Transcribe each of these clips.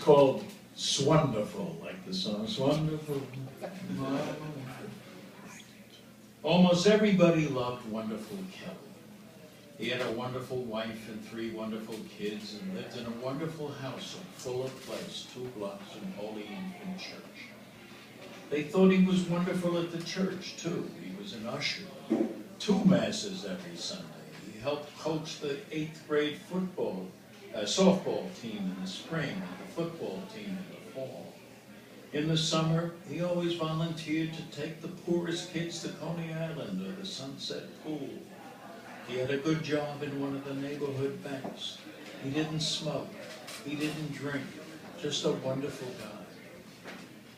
called Swonderful, like the song, Swonderful. Almost everybody loved Wonderful Kelly. He had a wonderful wife and 3 wonderful kids and lived in a wonderful house on Fuller Place, 2 blocks from Holy Infant Church. They thought he was wonderful at the church, too. He was an usher. 2 masses every Sunday. He helped coach the 8th grade softball team in the spring and the football team in the fall. In the summer, he always volunteered to take the poorest kids to Coney Island or the Sunset Pool. He had a good job in one of the neighborhood banks. He didn't smoke. He didn't drink. Just a wonderful guy.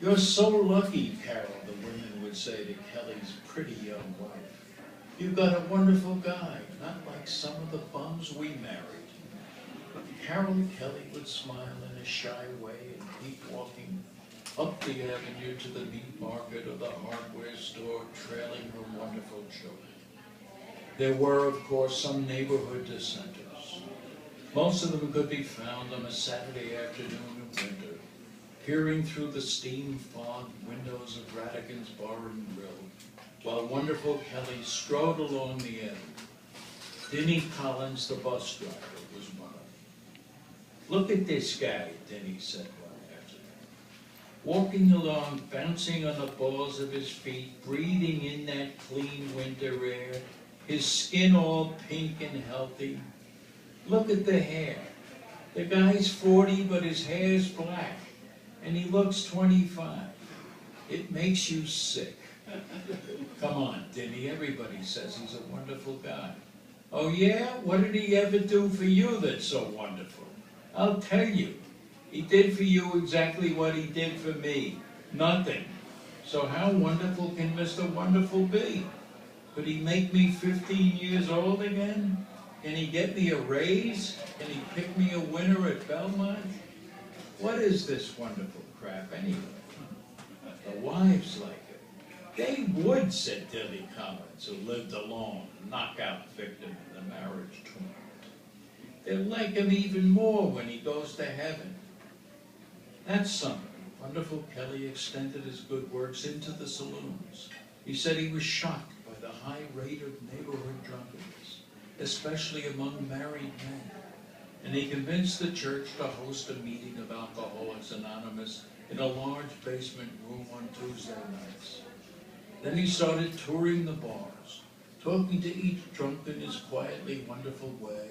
You're so lucky, Carol, the women would say to Kelly's pretty young wife. You've got a wonderful guy, not like some of the bums we married. Carol Kelly would smile in a shy way and keep walking up the avenue to the meat market or the hardware store, trailing her wonderful children. There were, of course, some neighborhood dissenters. Most of them could be found on a Saturday afternoon in winter, peering through the steam-fogged windows of Radigan's Bar and Grill, while wonderful Kelly strode along the avenue. Denny Collins, the bus driver, was one of them. Look at this guy, Denny said one afternoon. Walking along, bouncing on the balls of his feet, breathing in that clean winter air, his skin all pink and healthy. Look at the hair. The guy's 40, but his hair's black, and he looks 25. It makes you sick. Come on, Denny, everybody says he's a wonderful guy. Oh yeah? What did he ever do for you that's so wonderful? I'll tell you. He did for you exactly what he did for me. Nothing. So how wonderful can Mr. Wonderful be? Could he make me 15 years old again? Can he get me a raise? Can he pick me a winner at Belmont? What is this wonderful crap anyway? The wives like it. They would, said Dilly Collins, who lived alone, knockout victim in the marriage tournament. They'll like him even more when he goes to heaven. That summer, wonderful Kelly extended his good works into the saloons. He said he was shocked by the high rate of neighborhood drunkenness, especially among married men. And he convinced the church to host a meeting of Alcoholics Anonymous in a large basement room on Tuesday nights. Then he started touring the bars, talking to each drunk in his quietly wonderful way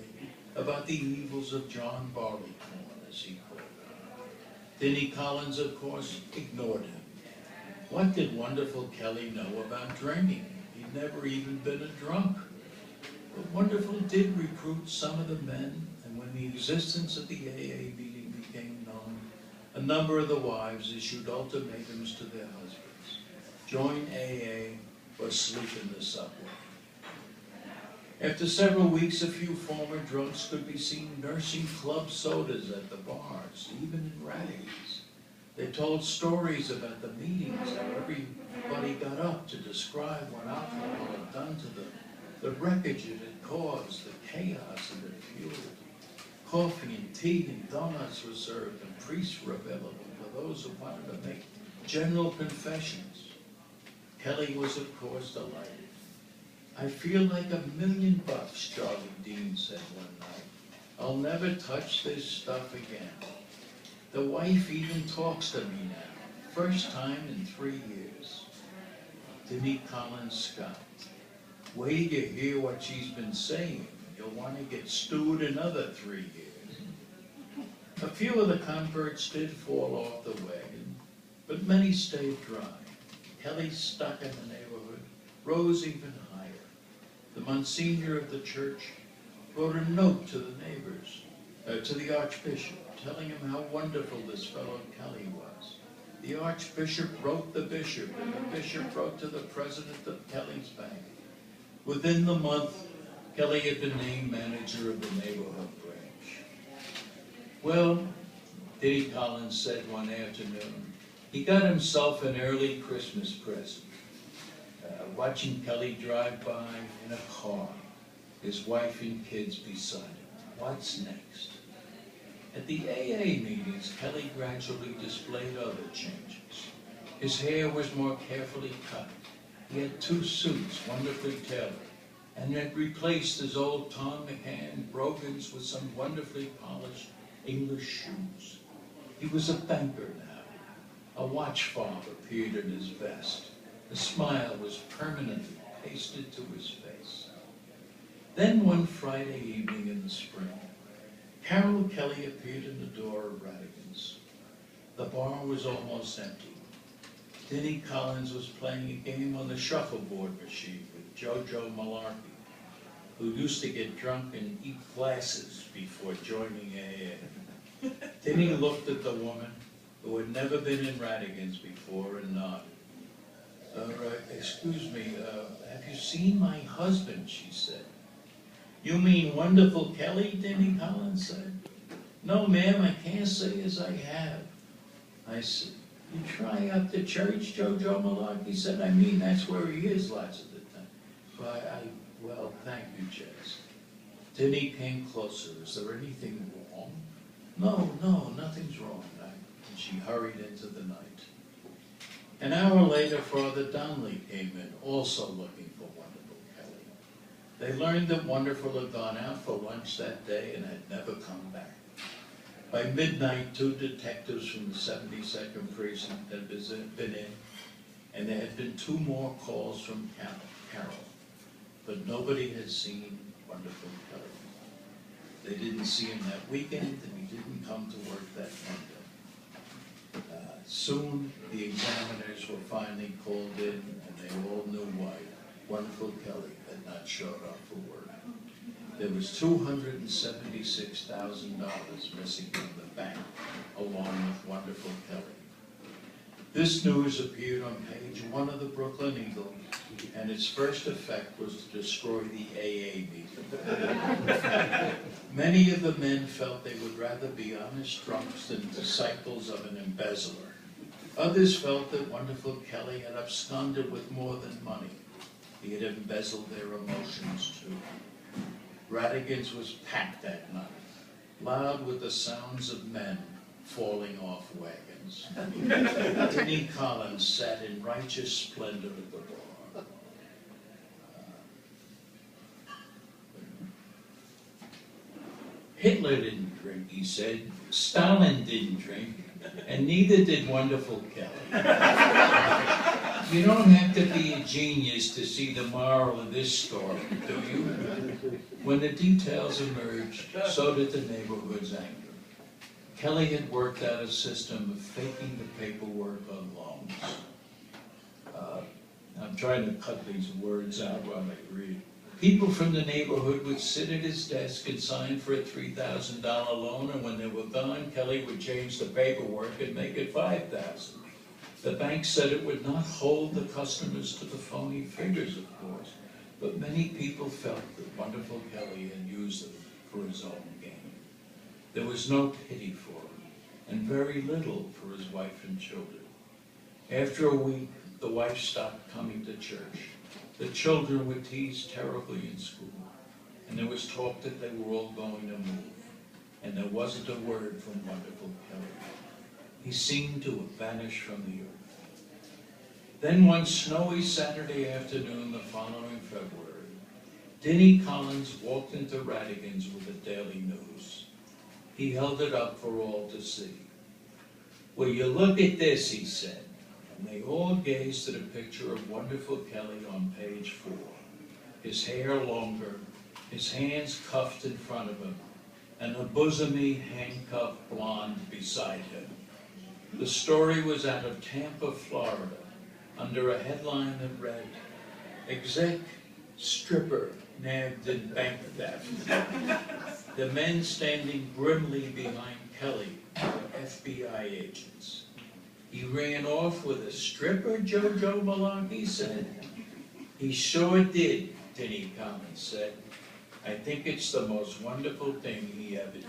about the evils of John Barleycorn, as he called it. Denny Collins, of course, ignored him. What did wonderful Kelly know about drinking? He'd never even been a drunk. But Wonderful did recruit some of the men, and when the existence of the AA meeting became known, a number of the wives issued ultimatums to their husbands. Join AA or sleep in the subway. After several weeks, a few former drunks could be seen nursing club sodas at the bars, even in Radigan's. They told stories about the meetings, how everybody got up to describe what alcohol had done to them, the wreckage it had caused, the chaos it had fueled. Coffee and tea and donuts were served, and priests were available for those who wanted to make general confessions. Kelly was, of course, delighted. I feel like $1 million, Charlie Dean said one night. I'll never touch this stuff again. The wife even talks to me now, first time in 3 years. Denny Collins scoffed. Wait till you hear what she's been saying. You'll want to get stewed another 3 years. A few of the converts did fall off the wagon, but many stayed dry. Kelly stuck in the neighborhood, rose even higher. The Monsignor of the church wrote a note to the neighbors, to the Archbishop, telling him how wonderful this fellow Kelly was. The Archbishop wrote the Bishop, and the Bishop wrote to the President of Kelly's bank. Within the month, Kelly had been named manager of the neighborhood branch. Well, Denny Collins said one afternoon, he got himself an early Christmas present. Watching Kelly drive by in a car, his wife and kids beside him. What's next? At the AA meetings, Kelly gradually displayed other changes. His hair was more carefully cut. He had 2 suits, wonderfully tailored, and had replaced his old Tom McCann brogans with some wonderfully polished English shoes. He was a banker now. A watch fob appeared in his vest. The smile was permanently pasted to his face. Then one Friday evening in the spring, Carol Kelly appeared in the door of Radigan's. The bar was almost empty. Denny Collins was playing a game on the shuffleboard machine with JoJo Malarkey, who used to get drunk and eat glasses before joining AA. Denny looked at the woman, who had never been in Radigan's before, and nodded. Excuse me, have you seen my husband, she said. You mean Wonderful Kelly, Denny Collins said. No, ma'am, I can't say as I have. I said, you try up to church, JoJo Malarkey said. I mean, that's where he is lots of the time. Well, thank you, Jess. Denny came closer. Is there anything wrong? No, nothing's wrong. And she hurried into the night. An hour later, Father Donnelly came in, also looking for Wonderful Kelly. They learned that Wonderful had gone out for lunch that day and had never come back. By midnight, 2 detectives from the 72nd Precinct had been in, and there had been 2 more calls from Carol, but nobody had seen Wonderful Kelly. They didn't see him that weekend, and he didn't come to work that Monday. Soon, the examiners were finally called in, and they all knew why Wonderful Kelly had not showed up for work. There was $276,000 missing from the bank, along with Wonderful Kelly. This news appeared on page 1 of the Brooklyn Eagle, and its first effect was to destroy the AA meeting. Many of the men felt they would rather be honest drunks than disciples of an embezzler. Others felt that Wonderful Kelly had absconded with more than money. He had embezzled their emotions too. Radigan's was packed that night, loud with the sounds of men falling off wagons. Denny Collins sat in righteous splendor at the bar. Hitler didn't drink, he said. Stalin didn't drink, and neither did Wonderful Kelly. You don't have to be a genius to see the moral of this story, do you? When the details emerged, so did the neighborhood's anger. Kelly had worked out a system of faking the paperwork on loans. I'm trying to cut these words out while I read. People from the neighborhood would sit at his desk and sign for a $3,000 loan, and when they were gone, Kelly would change the paperwork and make it $5,000. The bank said it would not hold the customers to the phony figures, of course, but many people felt that Wonderful Kelly had used them for his own gain. There was no pity for him, and very little for his wife and children. After a week, the wife stopped coming to church. The children were teased terribly in school, and there was talk that they were all going to move, and there wasn't a word from Wonderful Kelly. He seemed to have vanished from the earth. Then one snowy Saturday afternoon the following February, Denny Collins walked into Radigan's with the Daily News. He held it up for all to see. Will you look at this, he said. And they all gazed at a picture of Wonderful Kelly on page 4. His hair longer, his hands cuffed in front of him, and a bosomy, handcuffed blonde beside him. The story was out of Tampa, Florida, under a headline that read, Exec Stripper Nabbed in Bank Theft. The men standing grimly behind Kelly were FBI agents. He ran off with a stripper, JoJo Malarkey said. He sure did, Denny Collins said. I think it's the most wonderful thing he ever did.